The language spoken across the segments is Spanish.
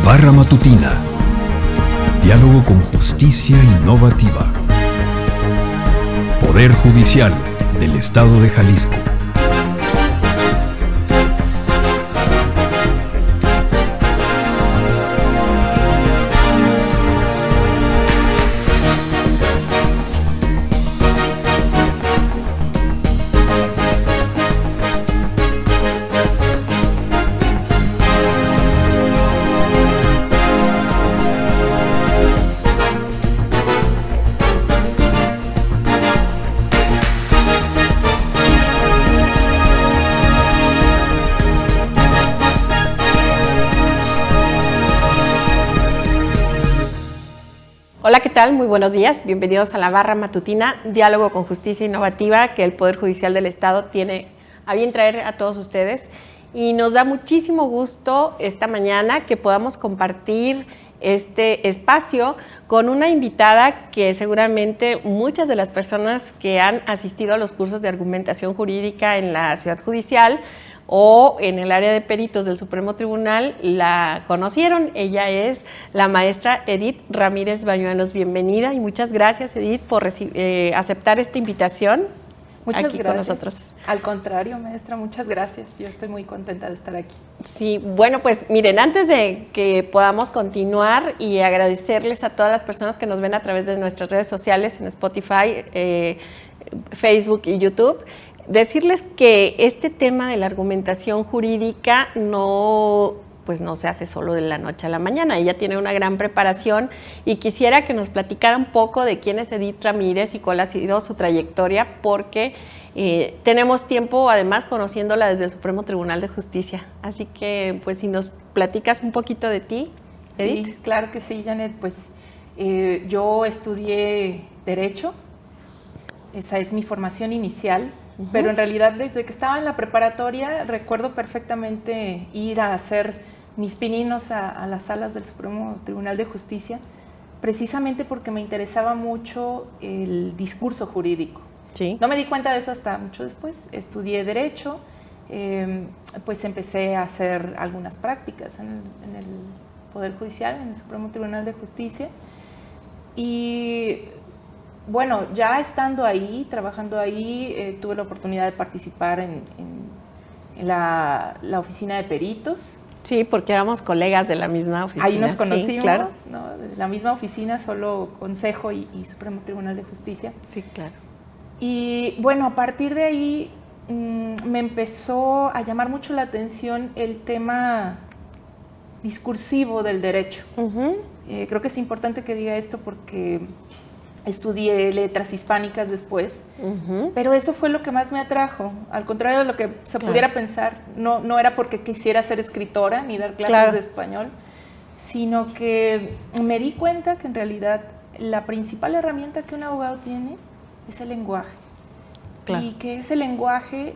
Barra Matutina. Diálogo con justicia innovativa. Poder Judicial del Estado de Jalisco. Hola, ¿qué tal? Muy buenos días. Bienvenidos a la Barra Matutina, diálogo con justicia innovativa que el Poder Judicial del Estado tiene a bien traer a todos ustedes. Y nos da muchísimo gusto esta mañana que podamos compartir este espacio con una invitada que seguramente muchas de las personas que han asistido a los cursos de argumentación jurídica en la Ciudad Judicial o en el área de peritos del Supremo Tribunal la conocieron. Ella es la maestra Edith Ramírez Bañuelos. Bienvenida y muchas gracias, Edith, por aceptar esta invitación. Muchas aquí gracias. Con nosotros. Al contrario, maestra, muchas gracias. Yo estoy muy contenta de estar aquí. Sí, bueno, pues miren, antes de que podamos continuar y agradecerles a todas las personas que nos ven a través de nuestras redes sociales en Spotify, Facebook y YouTube, decirles que este tema de la argumentación jurídica no se hace solo de la noche a la mañana. Ella tiene una gran preparación y quisiera que nos platicara un poco de quién es Edith Ramírez y cuál ha sido su trayectoria, porque tenemos tiempo además conociéndola desde el Supremo Tribunal de Justicia. Así que, pues, si nos platicas un poquito de ti, Edith. Sí, claro que sí, Janet. Pues yo estudié Derecho, esa es mi formación inicial. Pero en realidad desde que estaba en la preparatoria recuerdo perfectamente ir a hacer mis pininos a las salas del Supremo Tribunal de Justicia, precisamente porque me interesaba mucho el discurso jurídico. Sí. No me di cuenta de eso hasta mucho después. Estudié Derecho, pues empecé a hacer algunas prácticas en el Poder Judicial, en el Supremo Tribunal de Justicia, y bueno, ya estando ahí, trabajando ahí, tuve la oportunidad de participar en la oficina de peritos. Sí, porque éramos colegas de la misma oficina. Ahí nos conocimos, sí, claro. ¿no? De la misma oficina, solo Consejo y Supremo Tribunal de Justicia. Sí, claro. Y bueno, a partir de ahí me empezó a llamar mucho la atención el tema discursivo del derecho. Creo que es importante que diga esto porque estudié letras hispánicas después, pero eso fue lo que más me atrajo. Al contrario de lo que se pudiera pensar, no era porque quisiera ser escritora ni dar clases de español, sino que me di cuenta que en realidad la principal herramienta que un abogado tiene es el lenguaje. Y que ese lenguaje,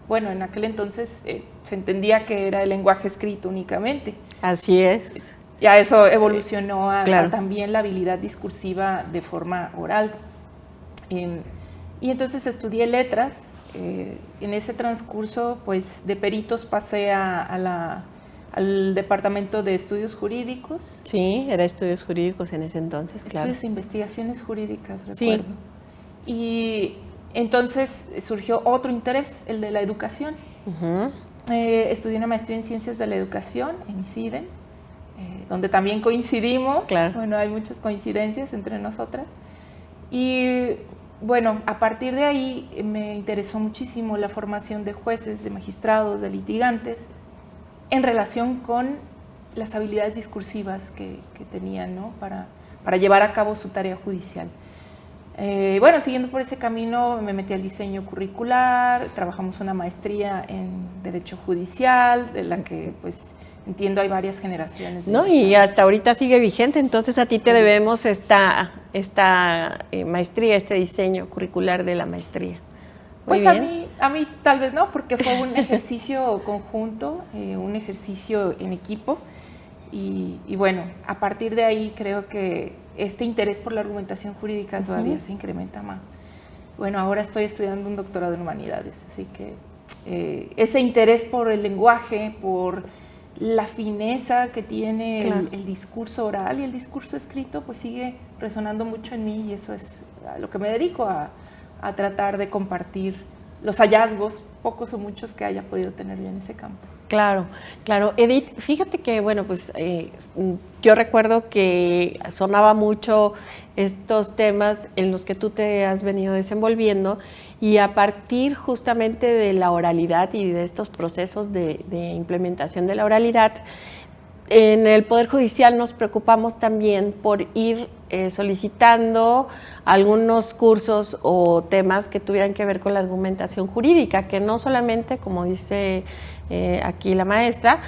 bueno, en aquel entonces se entendía que era el lenguaje escrito únicamente. Así es. Ya eso evolucionó a también la habilidad discursiva de forma oral. Y entonces estudié letras. En ese transcurso, pues, de peritos pasé al Departamento de Estudios Jurídicos. Sí, era Estudios Jurídicos en ese entonces, claro. Estudios e Investigaciones Jurídicas, recuerdo. Sí. Y entonces surgió otro interés, el de la educación. Estudié una maestría en Ciencias de la Educación en ICIDEM, donde también coincidimos. Bueno, hay muchas coincidencias entre nosotras. Y bueno, a partir de ahí me interesó muchísimo la formación de jueces, de magistrados, de litigantes, en relación con las habilidades discursivas que tenían, ¿no? para llevar a cabo su tarea judicial. Bueno, siguiendo por ese camino me metí al diseño curricular, trabajamos una maestría en Derecho Judicial, de la que pues entiendo hay varias generaciones. No, y hasta ahorita sigue vigente, entonces a ti te debemos esta maestría, este diseño curricular de la maestría. Muy pues bien. a mí tal vez no, porque fue un ejercicio conjunto, un ejercicio en equipo, y bueno, a partir de ahí creo que este interés por la argumentación jurídica todavía se incrementa más. Bueno, ahora estoy estudiando un doctorado en humanidades, así que ese interés por el lenguaje, por la fineza que tiene Claro. el discurso oral y el discurso escrito, pues sigue resonando mucho en mí, y eso es a lo que me dedico, a tratar de compartir los hallazgos, pocos o muchos, que haya podido tener yo en ese campo. Claro, claro. Edith, fíjate que, bueno, pues yo recuerdo que sonaba mucho estos temas en los que tú te has venido desenvolviendo, y a partir justamente de la oralidad y de estos procesos de implementación de la oralidad, en el Poder Judicial nos preocupamos también por ir solicitando algunos cursos o temas que tuvieran que ver con la argumentación jurídica, que no solamente, como dice aquí la maestra,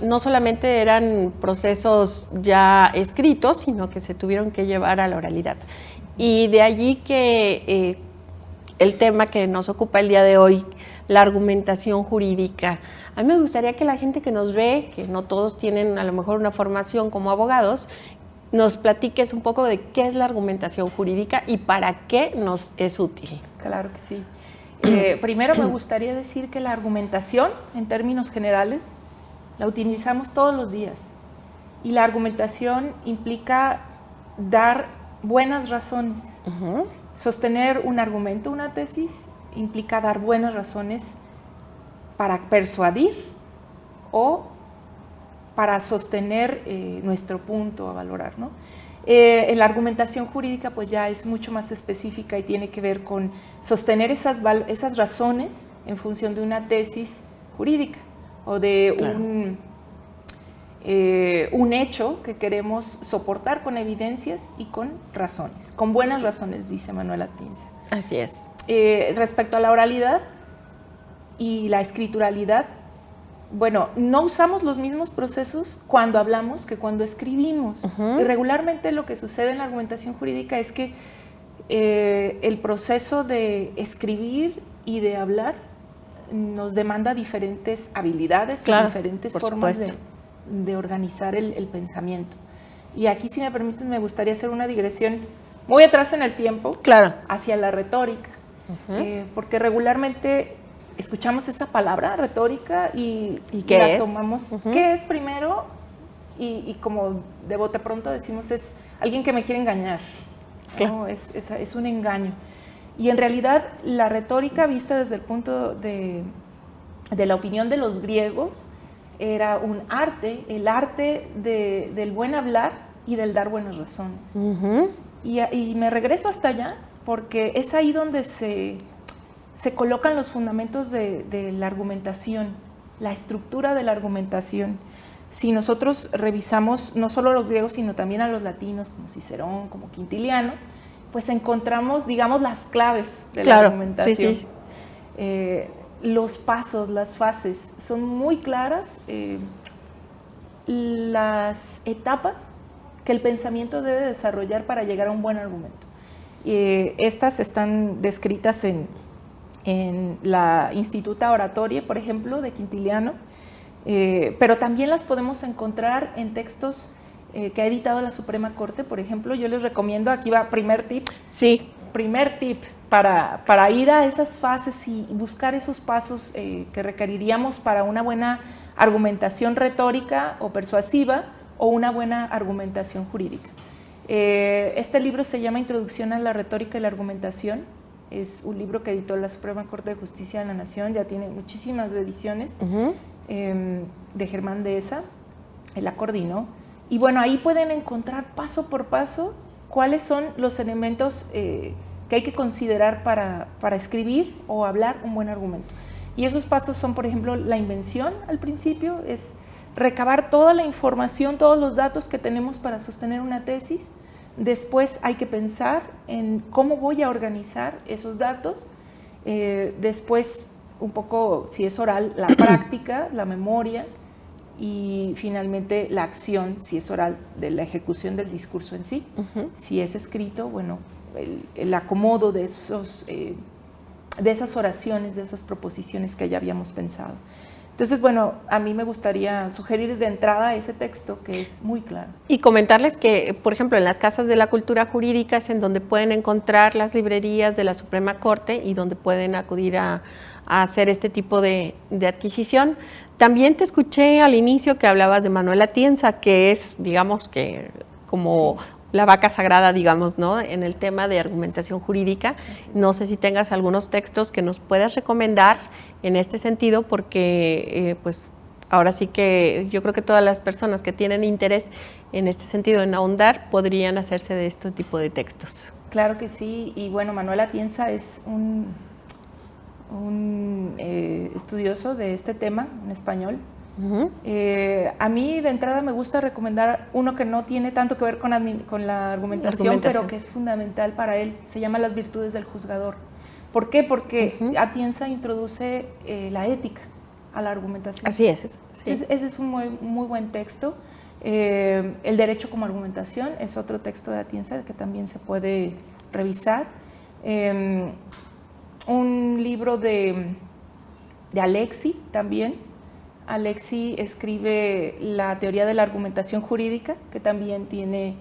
no solamente eran procesos ya escritos, sino que se tuvieron que llevar a la oralidad. Y de allí que el tema que nos ocupa el día de hoy, la argumentación jurídica. A mí me gustaría que la gente que nos ve, que no todos tienen a lo mejor una formación como abogados, nos platiques un poco de qué es la argumentación jurídica y para qué nos es útil. Claro que sí. Primero me gustaría decir que la argumentación, en términos generales, la utilizamos todos los días. Y la argumentación implica dar buenas razones. Sostener un argumento, una tesis, implica dar buenas razones para persuadir o para sostener nuestro punto a valorar, ¿no? La argumentación jurídica pues ya es mucho más específica y tiene que ver con sostener esas razones en función de una tesis jurídica o de Claro. un hecho que queremos soportar con evidencias y con razones, con buenas razones, dice Manuel Atienza. Así es. Respecto a la oralidad y la escrituralidad, bueno, no usamos los mismos procesos cuando hablamos que cuando escribimos. Y regularmente lo que sucede en la argumentación jurídica es que el proceso de escribir y de hablar nos demanda diferentes habilidades, claro, y diferentes por formas supuesto. de organizar el pensamiento. Y aquí, si me permiten, me gustaría hacer una digresión muy atrás en el tiempo, Claro. hacia la retórica, porque regularmente escuchamos esa palabra, retórica, y qué la es? tomamos, ¿qué es primero? Y como de bote pronto decimos, es alguien que me quiere engañar, ¿no? Claro. Es un engaño. Y en realidad la retórica, vista desde el punto de la opinión de los griegos, era un arte, el arte del buen hablar y del dar buenas razones. Y me regreso hasta allá porque es ahí donde se colocan los fundamentos de la argumentación, la estructura de la argumentación. Si nosotros revisamos no solo a los griegos, sino también a los latinos, como Cicerón, como Quintiliano, pues encontramos, digamos, las claves de la argumentación. Sí, sí. Los pasos, las fases, son muy claras, las etapas que el pensamiento debe desarrollar para llegar a un buen argumento. Estas están descritas en la Instituta Oratorie, por ejemplo, de Quintiliano, pero también las podemos encontrar en textos que ha editado la Suprema Corte. Por ejemplo, yo les recomiendo, aquí va primer tip. Sí. Primer tip para ir a esas fases y buscar esos pasos que requeriríamos para una buena argumentación retórica o persuasiva o una buena argumentación jurídica. Este libro se llama Introducción a la retórica y la argumentación. Es un libro que editó la Suprema Corte de Justicia de la Nación, ya tiene muchísimas ediciones, de Germán Dehesa, él la coordinó. Y bueno, ahí pueden encontrar paso por paso cuáles son los elementos que hay que considerar para escribir o hablar un buen argumento. Y esos pasos son, por ejemplo, la invención al principio, es recabar toda la información, todos los datos que tenemos para sostener una tesis. Después hay que pensar en cómo voy a organizar esos datos. Después, un poco, si es oral, la práctica, la memoria, y finalmente la acción, si es oral, de la ejecución del discurso en sí. Si es escrito, bueno, el acomodo de esas oraciones, de esas proposiciones que ya habíamos pensado. Entonces, bueno, a mí me gustaría sugerir de entrada ese texto que es muy claro. Y comentarles que, por ejemplo, en las casas de la cultura jurídica es en donde pueden encontrar las librerías de la Suprema Corte y donde pueden acudir a hacer este tipo de adquisición. También te escuché al inicio que hablabas de Manuel Atienza, que es, digamos, que como la vaca sagrada, digamos, ¿no?, en el tema de argumentación jurídica. No sé si tengas algunos textos que nos puedas recomendar en este sentido, porque pues ahora sí que yo creo que todas las personas que tienen interés en este sentido, en ahondar, podrían hacerse de este tipo de textos. Claro que sí, y bueno, Manuel Atienza es un estudioso de este tema en español. A mí de entrada me gusta recomendar uno que no tiene tanto que ver con la argumentación, pero que es fundamental para él. Se llama Las virtudes del juzgador. ¿Por qué? Porque Atienza introduce la ética a la argumentación. Así es. Sí. Entonces, ese es un muy buen texto. El derecho como argumentación es otro texto de Atienza que también se puede revisar. Un libro de Alexi también. Alexi escribe la teoría de la argumentación jurídica, que también tiene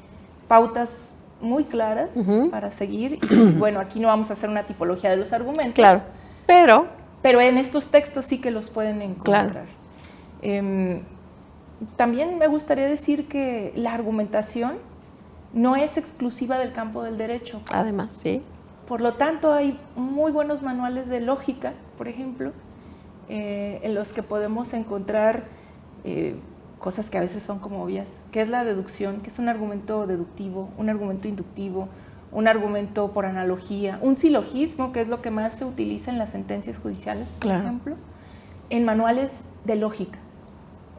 pautas muy claras para seguir. Y bueno, aquí no vamos a hacer una tipología de los argumentos. Claro, pero en estos textos sí que los pueden encontrar. Claro. También me gustaría decir que la argumentación no es exclusiva del campo del derecho. Además, sí. Por lo tanto, hay muy buenos manuales de lógica, por ejemplo, en los que podemos encontrar cosas que a veces son como obvias, que es la deducción, que es un argumento deductivo, un argumento inductivo, un argumento por analogía, un silogismo, que es lo que más se utiliza en las sentencias judiciales, por ejemplo, en manuales de lógica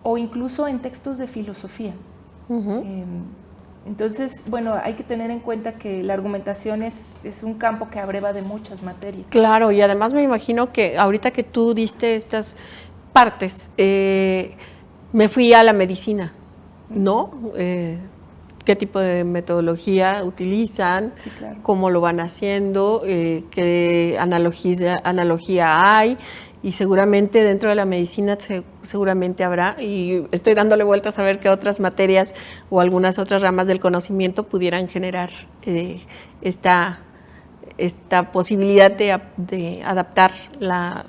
o incluso en textos de filosofía. Entonces, bueno, hay que tener en cuenta que la argumentación es un campo que abreva de muchas materias. Claro, y además me imagino que ahorita que tú diste estas partes, me fui a la medicina, ¿no? ¿Qué tipo de metodología utilizan? Sí, claro. ¿Cómo lo van haciendo? ¿Qué analogía hay? Y seguramente dentro de la medicina seguramente habrá, y estoy dándole vueltas a ver qué otras materias o algunas otras ramas del conocimiento pudieran generar esta posibilidad de adaptar la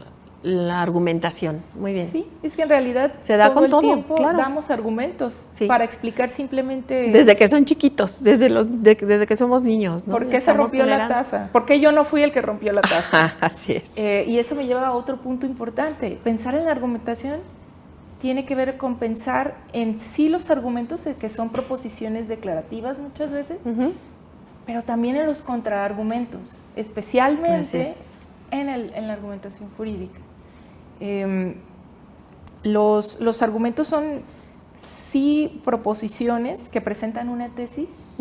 argumentación. Muy bien. Sí, es que en realidad se da todo con el todo, tiempo claro. Damos argumentos para explicar simplemente... Desde que son chiquitos, desde que somos niños, ¿no? ¿Por qué se rompió la taza? ¿Por qué yo no fui el que rompió la taza? Así es. Y eso me lleva a otro punto importante. Pensar en la argumentación tiene que ver con pensar en sí los argumentos, que son proposiciones declarativas muchas veces, pero también en los contraargumentos, especialmente en la argumentación jurídica. Los argumentos son sí proposiciones que presentan una tesis,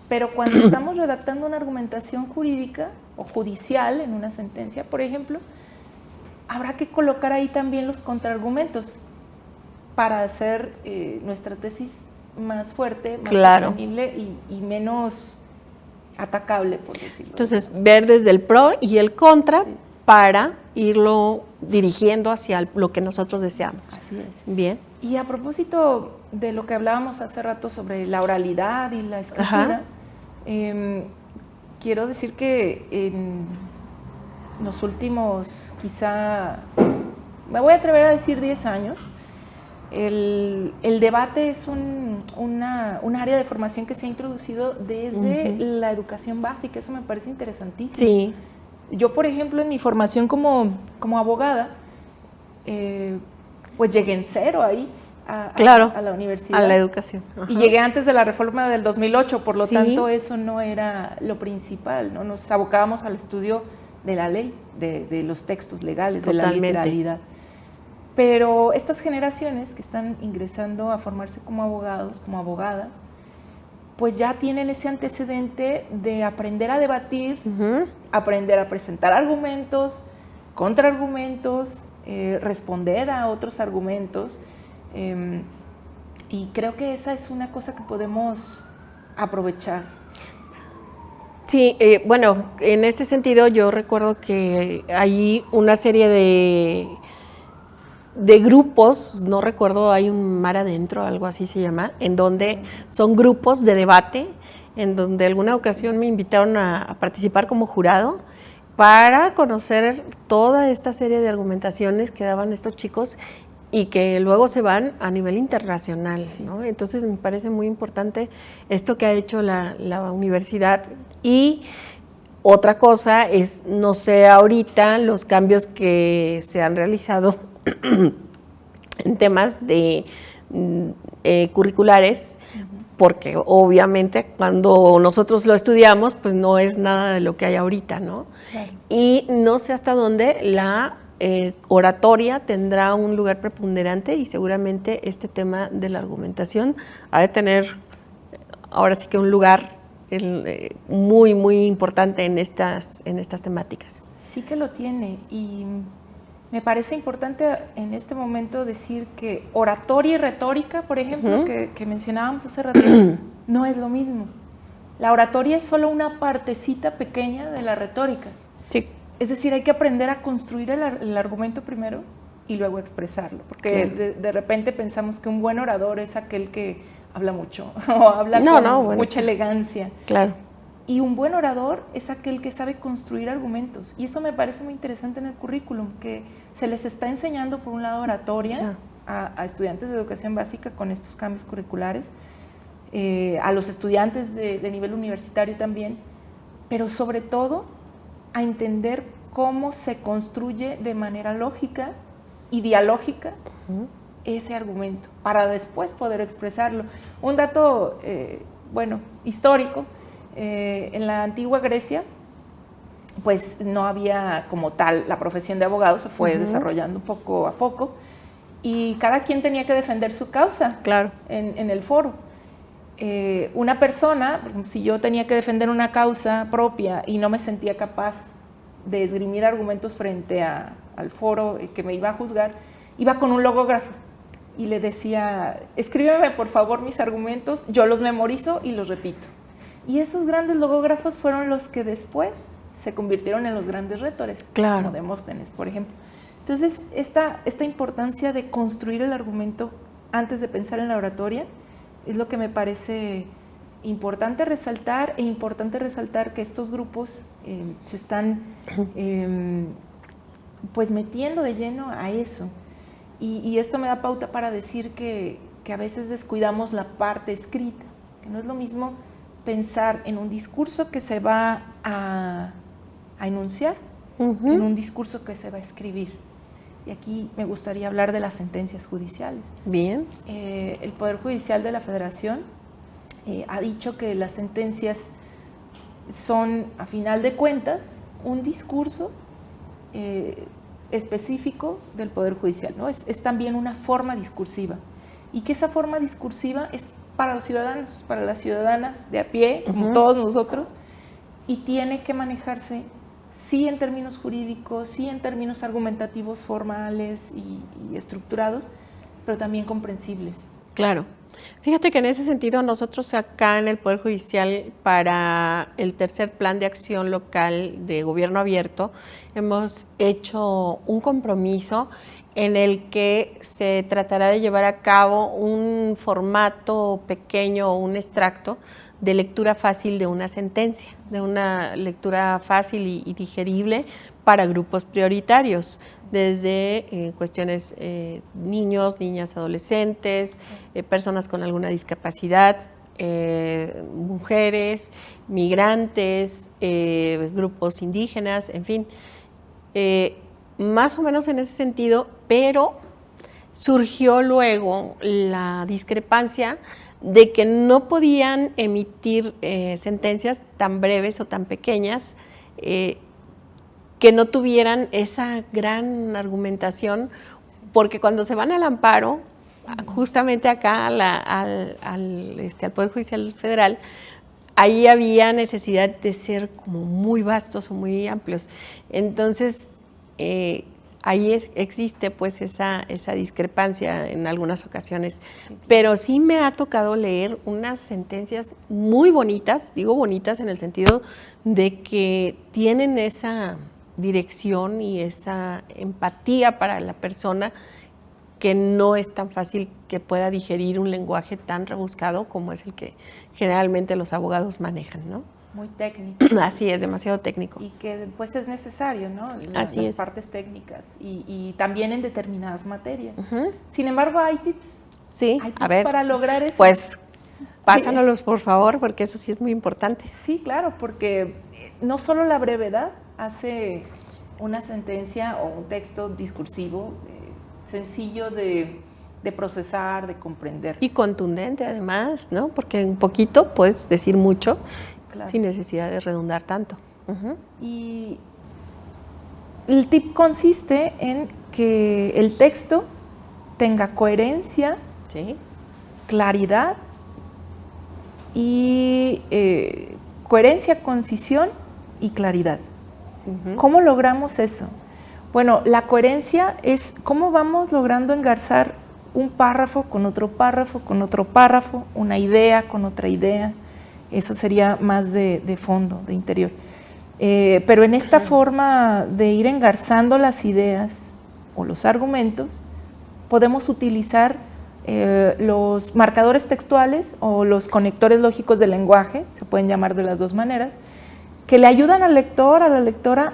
pero cuando estamos redactando una argumentación jurídica o judicial en una sentencia, por ejemplo, habrá que colocar ahí también los contraargumentos para hacer nuestra tesis más fuerte, más sostenible y menos atacable, por decirlo. Entonces, ver desde el pro y el contra para irlo dirigiendo hacia lo que nosotros deseamos. Así es. Bien. Y a propósito de lo que hablábamos hace rato sobre la oralidad y la escritura, quiero decir que en los últimos, quizá, me voy a atrever a decir 10 años, el debate es un área de formación que se ha introducido desde la educación básica. Eso me parece interesantísimo. Sí. Yo, por ejemplo, en mi formación como abogada, pues llegué en cero ahí a la universidad. A la educación. Y llegué antes de la reforma del 2008, por lo tanto eso no era lo principal, ¿no? Nos abocábamos al estudio de la ley, de los textos legales, Totalmente. de la literalidad. Pero estas generaciones que están ingresando a formarse como abogados, como abogadas, pues ya tienen ese antecedente de aprender a debatir, aprender a presentar argumentos, contraargumentos, responder a otros argumentos. Y creo que esa es una cosa que podemos aprovechar. Sí, bueno, en ese sentido yo recuerdo que hay una serie de de grupos, no recuerdo, hay un mar adentro, algo así se llama, en donde son grupos de debate, en donde alguna ocasión me invitaron a participar como jurado para conocer toda esta serie de argumentaciones que daban estos chicos y que luego se van a nivel internacional, Sí. ¿no? Entonces me parece muy importante esto que ha hecho la universidad. Y otra cosa es, no sé ahorita los cambios que se han realizado en temas de curriculares, porque obviamente cuando nosotros lo estudiamos, pues no es nada de lo que hay ahorita, ¿no? Claro. Y no sé hasta dónde la oratoria tendrá un lugar preponderante, y seguramente este tema de la argumentación ha de tener ahora sí que un lugar muy, muy importante en estas temáticas. Sí que lo tiene, y me parece importante en este momento decir que oratoria y retórica, por ejemplo, que mencionábamos hace rato, no es lo mismo. La oratoria es solo una partecita pequeña de la retórica. Sí. Es decir, hay que aprender a construir el argumento primero y luego expresarlo, porque de repente pensamos que un buen orador es aquel que habla mucho o habla con mucha elegancia. Claro. Y un buen orador es aquel que sabe construir argumentos. Y eso me parece muy interesante en el currículum, que se les está enseñando, por un lado, oratoria a estudiantes de educación básica con estos cambios curriculares, a los estudiantes de nivel universitario también, pero sobre todo a entender cómo se construye de manera lógica y dialógica ese argumento, para después poder expresarlo. Un dato, histórico, en la antigua Grecia, pues no había como tal la profesión de abogado, se fue desarrollando poco a poco, y cada quien tenía que defender su causa en el foro. Una persona, por ejemplo, si yo tenía que defender una causa propia y no me sentía capaz de esgrimir argumentos frente al foro que me iba a juzgar, iba con un logógrafo y le decía: escríbeme por favor mis argumentos, yo los memorizo y los repito. Y esos grandes logógrafos fueron los que después se convirtieron en los grandes retores, como Demóstenes, por ejemplo. Entonces, esta importancia de construir el argumento antes de pensar en la oratoria es lo que me parece importante resaltar, e importante resaltar que estos grupos se están pues metiendo de lleno a eso. Y esto me da pauta para decir que a veces descuidamos la parte escrita, que no es lo mismo pensar en un discurso que se va a enunciar que en un discurso que se va a escribir. Y aquí me gustaría hablar de las sentencias judiciales. Bien. El Poder Judicial de la Federación ha dicho que las sentencias son, a final de cuentas, un discurso específico del Poder Judicial, ¿no? Es también una forma discursiva, y que esa forma discursiva es para los ciudadanos, para las ciudadanas de a pie, como todos nosotros, y tiene que manejarse sí en términos jurídicos, sí en términos argumentativos formales y estructurados, pero también comprensibles. Claro. Fíjate que en ese sentido nosotros acá en el Poder Judicial, para el tercer plan de acción local de gobierno abierto, hemos hecho un compromiso en el que se tratará de llevar a cabo un formato pequeño o un extracto de lectura fácil de una sentencia, de una lectura fácil y digerible para grupos prioritarios, desde cuestiones niños, niñas, adolescentes, personas con alguna discapacidad, mujeres, migrantes, grupos indígenas, en fin, más o menos en ese sentido, pero surgió luego la discrepancia de que no podían emitir sentencias tan breves o tan pequeñas que no tuvieran esa gran argumentación, porque cuando se van al amparo, justamente acá al Poder Judicial Federal, ahí había necesidad de ser como muy vastos o muy amplios. Entonces, ahí existe pues esa discrepancia en algunas ocasiones, pero sí me ha tocado leer unas sentencias muy bonitas, digo bonitas en el sentido de que tienen esa dirección y esa empatía para la persona que no es tan fácil que pueda digerir un lenguaje tan rebuscado como es el que generalmente los abogados manejan, ¿no? Muy técnico. Así es, demasiado técnico. Y que después es necesario, ¿no? Así las es. partes técnicas y también en determinadas materias. Sin embargo, hay tips. Sí, Hay tips a ver, para lograr eso. pues pásanos por favor, porque eso sí es muy importante. Sí, claro, porque no solo la brevedad hace una sentencia o un texto discursivo sencillo de procesar, de comprender. Y contundente además, ¿no? Porque en poquito puedes decir mucho, Claro. sin necesidad de redundar tanto. Y el tip consiste en que el texto tenga coherencia, Sí. claridad y coherencia, concisión y claridad. ¿Cómo logramos eso? Bueno, la coherencia es cómo vamos logrando engarzar un párrafo con otro párrafo, con otro párrafo, una idea con otra idea. Eso sería más de fondo, de interior. Pero en esta forma de ir engarzando las ideas o los argumentos, podemos utilizar los marcadores textuales o los conectores lógicos del lenguaje, se pueden llamar de las dos maneras, que le ayudan al lector, a la lectora,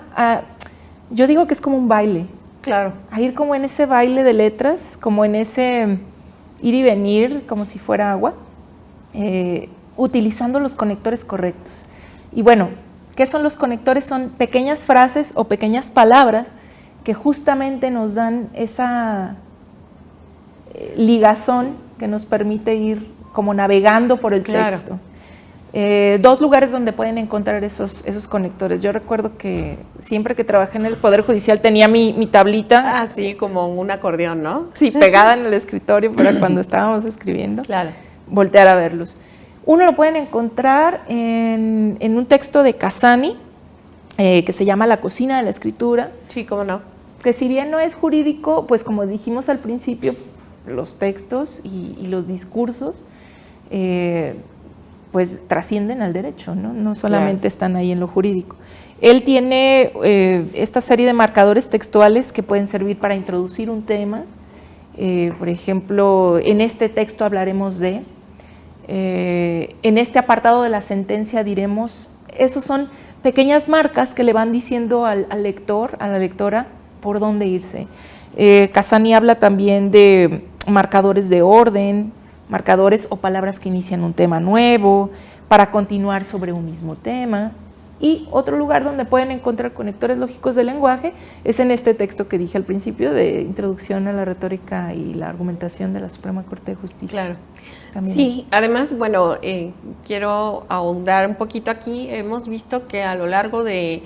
yo digo que es como un baile. Claro. A ir como en ese baile de letras, como en ese ir y venir, como si fuera agua, utilizando los conectores correctos. Y bueno, ¿qué son los conectores? Son pequeñas frases o pequeñas palabras que justamente nos dan esa ligazón que nos permite ir como navegando por el texto. Dos lugares donde pueden encontrar esos conectores. Yo recuerdo que siempre que trabajé en el Poder Judicial tenía mi tablita. Así como un acordeón, ¿no? Sí, pegada en el escritorio para cuando estábamos escribiendo. Claro. Voltear a verlos. Uno lo pueden encontrar en un texto de Casani, que se llama La cocina de la escritura. Sí, cómo no. Que si bien no es jurídico, pues como dijimos al principio, los textos y los discursos pues trascienden al derecho, ¿no? No solamente están ahí en lo jurídico. Él tiene esta serie de marcadores textuales que pueden servir para introducir un tema. Por ejemplo, en este texto hablaremos de, en este apartado de la sentencia diremos, esos son pequeñas marcas que le van diciendo al lector, a la lectora, por dónde irse. Casani habla también de marcadores de orden, marcadores o palabras que inician un tema nuevo, para continuar sobre un mismo tema. Y otro lugar donde pueden encontrar conectores lógicos del lenguaje es en este texto que dije al principio de Introducción a la retórica y la argumentación de la Suprema Corte de Justicia. Claro. También. Sí, además, bueno, quiero ahondar un poquito aquí. Hemos visto que a lo largo de,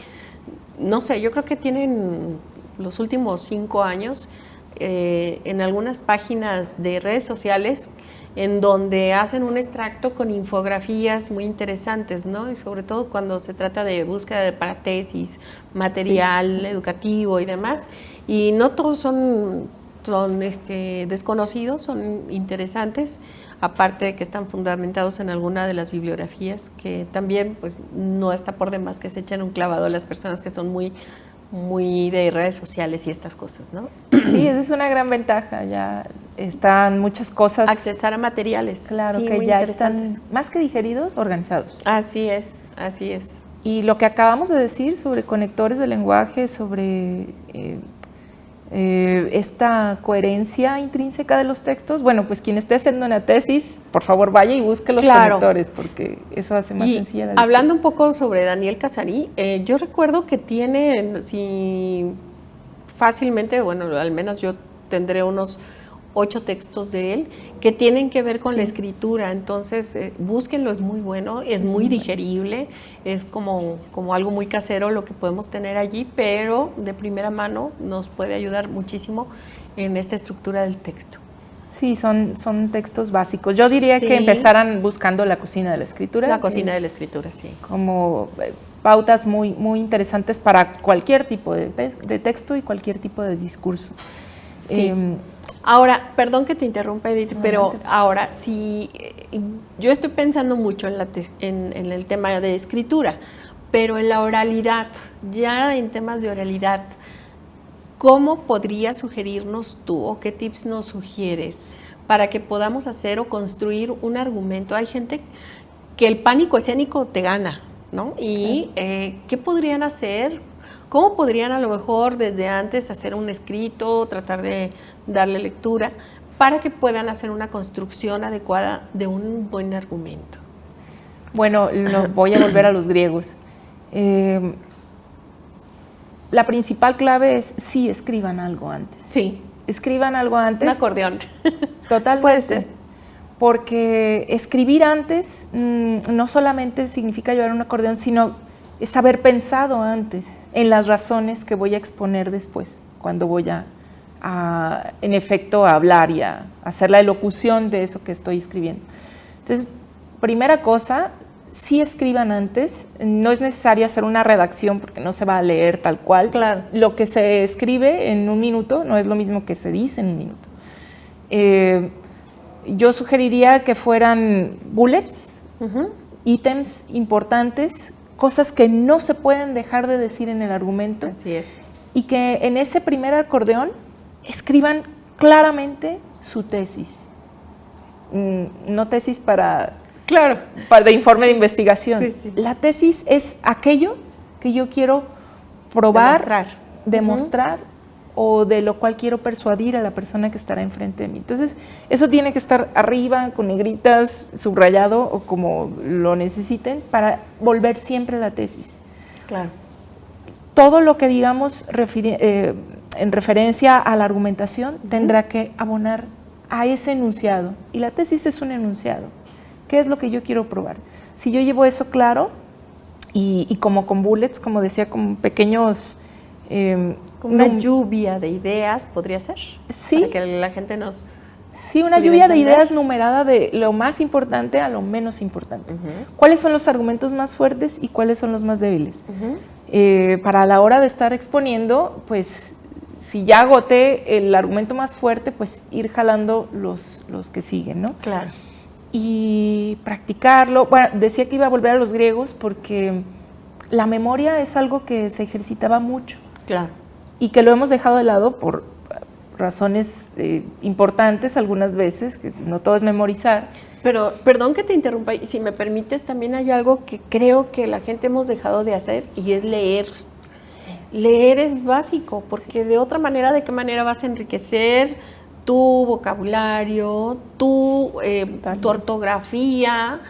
no sé, yo creo que tienen los últimos 5 años, en algunas páginas de redes sociales, en donde hacen un extracto con infografías muy interesantes, ¿no? Y sobre todo cuando se trata de búsqueda para tesis, material educativo y demás. Y no todos son desconocidos, son interesantes, aparte de que están fundamentados en alguna de las bibliografías, que también pues no está por demás que se echen un clavado a las personas que son muy de redes sociales y estas cosas, ¿no? Sí, esa es una gran ventaja, ya están muchas cosas. Accesar a materiales. Claro, sí, que ya están más que digeridos, organizados. Así es, así es. Y lo que acabamos de decir sobre conectores de lenguaje, sobre esta coherencia intrínseca de los textos, bueno, pues quien esté haciendo una tesis, por favor vaya y busque los conectores, porque eso hace más sencilla la lectura. Hablando un poco sobre Daniel Casani, yo recuerdo que tiene, si fácilmente, bueno, al menos yo tendré unos 8 textos de él que tienen que ver con la escritura, entonces búsquenlo, es muy bueno, es muy digerible, es como algo muy casero lo que podemos tener allí, pero de primera mano nos puede ayudar muchísimo en esta estructura del texto. Sí, son textos básicos. Yo diría que empezaran buscando La cocina de la escritura. La cocina de la escritura, sí. Como pautas muy, muy interesantes para cualquier tipo de texto y cualquier tipo de discurso. Sí. Ahora, perdón que te interrumpa, Edith, pero ahora, si yo estoy pensando mucho en el tema de escritura, pero en la oralidad, ya en temas de oralidad, ¿cómo podrías sugerirnos tú o qué tips nos sugieres para que podamos hacer o construir un argumento? Hay gente que el pánico escénico te gana, ¿no? Y ¿qué podrían hacer? ¿Cómo podrían a lo mejor desde antes hacer un escrito, tratar de darle lectura para que puedan hacer una construcción adecuada de un buen argumento? Bueno, voy a volver a los griegos. La principal clave es sí escriban algo antes. Sí. Escriban algo antes. Un acordeón. Totalmente. Puede ser. Porque escribir antes no solamente significa llevar un acordeón, sino es haber pensado antes en las razones que voy a exponer después, cuando voy en efecto, a hablar y a hacer la elocución de eso que estoy escribiendo. Entonces, primera cosa, sí escriban antes. No es necesario hacer una redacción porque no se va a leer tal cual. Claro. Lo que se escribe en un minuto no es lo mismo que se dice en un minuto. Yo sugeriría que fueran bullets, ítems importantes, cosas que no se pueden dejar de decir en el argumento. Así es. Y que en ese primer acordeón escriban claramente su tesis. No tesis de informe de investigación. Sí, sí. La tesis es aquello que yo quiero probar, demostrar, o de lo cual quiero persuadir a la persona que estará enfrente de mí. Entonces, eso tiene que estar arriba, con negritas, subrayado o como lo necesiten, para volver siempre a la tesis. Claro. Todo lo que digamos en referencia a la argumentación tendrá que abonar a ese enunciado. Y la tesis es un enunciado. ¿Qué es lo que yo quiero probar? Si yo llevo eso claro, y como con bullets, como decía, con pequeños... Como una lluvia de ideas, ¿podría ser? Sí. Para que la gente nos... Sí, una lluvia de ideas numerada de lo más importante a lo menos importante. ¿Cuáles son los argumentos más fuertes y cuáles son los más débiles? Para la hora de estar exponiendo, pues, si ya agoté el argumento más fuerte, pues ir jalando los que siguen, ¿no? Claro. Y practicarlo. Bueno, decía que iba a volver a los griegos porque la memoria es algo que se ejercitaba mucho. Claro. Y que lo hemos dejado de lado por razones importantes algunas veces, que no todo es memorizar. Pero, perdón que te interrumpa, y si me permites, también hay algo que creo que la gente hemos dejado de hacer, y es leer. Leer es básico, porque de otra manera, ¿de qué manera vas a enriquecer tu vocabulario, tu ortografía,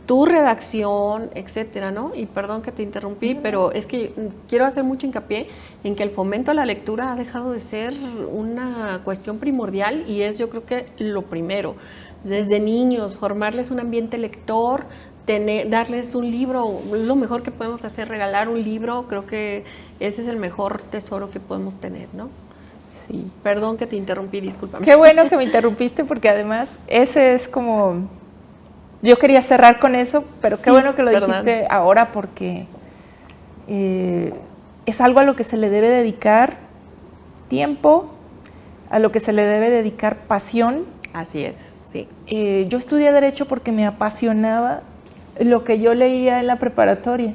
tu redacción, etcétera, ¿no? Y perdón que te interrumpí, pero es que quiero hacer mucho hincapié en que el fomento a la lectura ha dejado de ser una cuestión primordial, y es, yo creo que lo primero, desde niños, formarles un ambiente lector, darles un libro. Lo mejor que podemos hacer, regalar un libro. Creo que ese es el mejor tesoro que podemos tener, ¿no? Sí. Perdón que te interrumpí, discúlpame. Qué bueno que me interrumpiste, porque además ese es como... Yo quería cerrar con eso, pero qué bueno que lo dijiste ahora, porque es algo a lo que se le debe dedicar tiempo, a lo que se le debe dedicar pasión. Así es, sí. Yo estudié Derecho porque me apasionaba lo que yo leía en la preparatoria.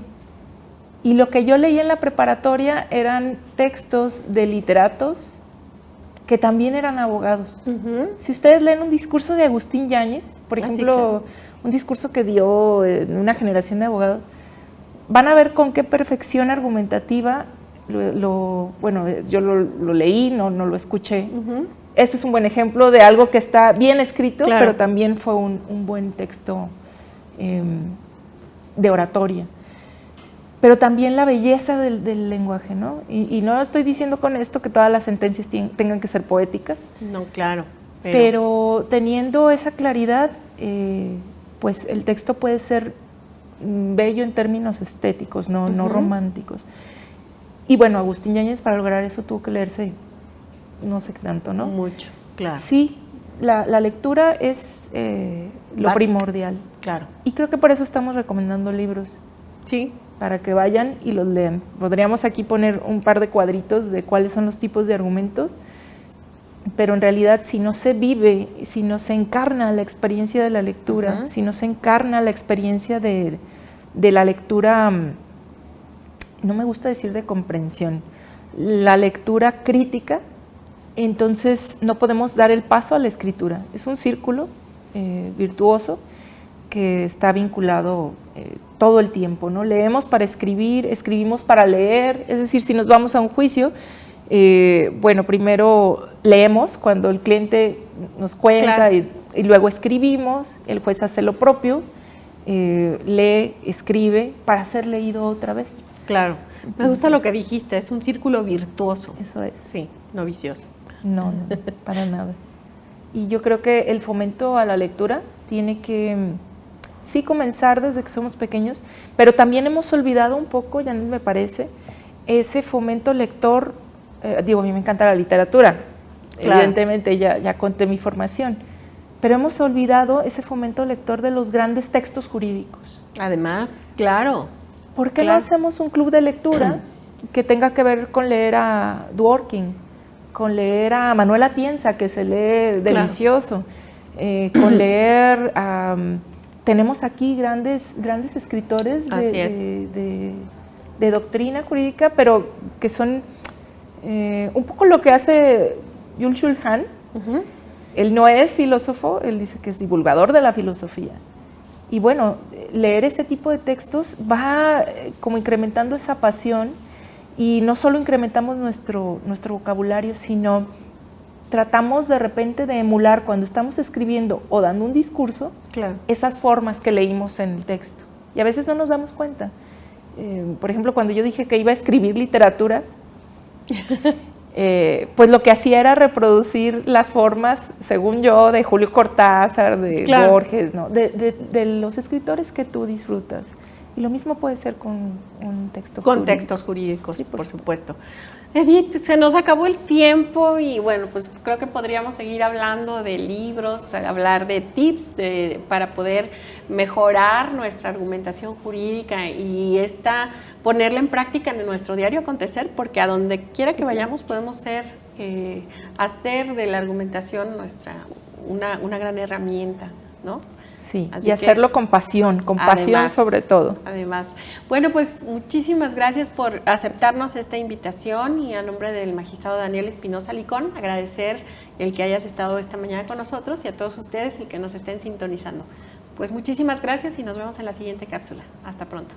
Y lo que yo leía en la preparatoria eran textos de literatos que también eran abogados. Si ustedes leen un discurso de Agustín Yáñez, por ejemplo, claro, un discurso que dio en una generación de abogados, van a ver con qué perfección argumentativa, bueno, yo lo leí, no lo escuché. Este es un buen ejemplo de algo que está bien escrito, claro, pero también fue un buen texto de oratoria. Pero también la belleza del lenguaje, ¿no? Y no estoy diciendo con esto que todas las sentencias tengan que ser poéticas. No, claro. Pero teniendo esa claridad, pues el texto puede ser bello en términos estéticos, no románticos. Y bueno, Agustín Yáñez, para lograr eso tuvo que leerse no sé tanto, ¿no? Mucho, claro. Sí, la lectura es lo básica, primordial. Claro. Y creo que por eso estamos recomendando libros. Sí. Para que vayan y los lean. Podríamos aquí poner un par de cuadritos de cuáles son los tipos de argumentos, pero en realidad si no se vive, si no se encarna la experiencia de la lectura, si no se encarna la experiencia de la lectura, no me gusta decir de comprensión, la lectura crítica, entonces no podemos dar el paso a la escritura. Es un círculo virtuoso que está vinculado todo el tiempo, ¿no? Leemos para escribir, escribimos para leer, es decir, si nos vamos a un juicio, bueno, primero leemos cuando el cliente nos cuenta, claro, y luego escribimos, el juez hace lo propio, lee, escribe para ser leído otra vez. Claro, entonces, me gusta lo que dijiste, es un círculo virtuoso. Eso es. Sí, no vicioso. No, para nada. Y yo creo que el fomento a la lectura tiene que, sí, comenzar desde que somos pequeños, pero también hemos olvidado un poco, ya me parece, ese fomento lector. Digo, a mí me encanta la literatura, claro, evidentemente ya conté mi formación, pero hemos olvidado ese fomento lector de los grandes textos jurídicos. Además, claro. ¿Por qué no hacemos un club de lectura que tenga que ver con leer a Dworkin, con leer a Manuel Atienza, que se lee delicioso, con leer a... tenemos aquí grandes escritores de doctrina jurídica, pero que son un poco lo que hace Jules Schulhan. Él no es filósofo, él dice que es divulgador de la filosofía. Y bueno, leer ese tipo de textos va como incrementando esa pasión, y no solo incrementamos nuestro vocabulario, sino tratamos de repente de emular cuando estamos escribiendo o dando un discurso, claro, esas formas que leímos en el texto. Y a veces no nos damos cuenta. Por ejemplo, cuando yo dije que iba a escribir literatura, pues lo que hacía era reproducir las formas, según yo, de Julio Cortázar, de claro, Borges, ¿no? de los escritores que tú disfrutas. Y lo mismo puede ser con un texto jurídico. Con textos jurídicos, sí, por supuesto. Edith, se nos acabó el tiempo y bueno, pues creo que podríamos seguir hablando de libros, hablar de tips para poder mejorar nuestra argumentación jurídica y ponerla en práctica en nuestro diario acontecer, porque a donde quiera que vayamos podemos hacer de la argumentación una gran herramienta, ¿no? Sí, así y hacerlo con pasión además, sobre todo. Además, bueno, pues muchísimas gracias por aceptarnos esta invitación, y a nombre del magistrado Daniel Espinosa Licón, agradecer el que hayas estado esta mañana con nosotros, y a todos ustedes el que nos estén sintonizando. Pues muchísimas gracias y nos vemos en la siguiente cápsula. Hasta pronto.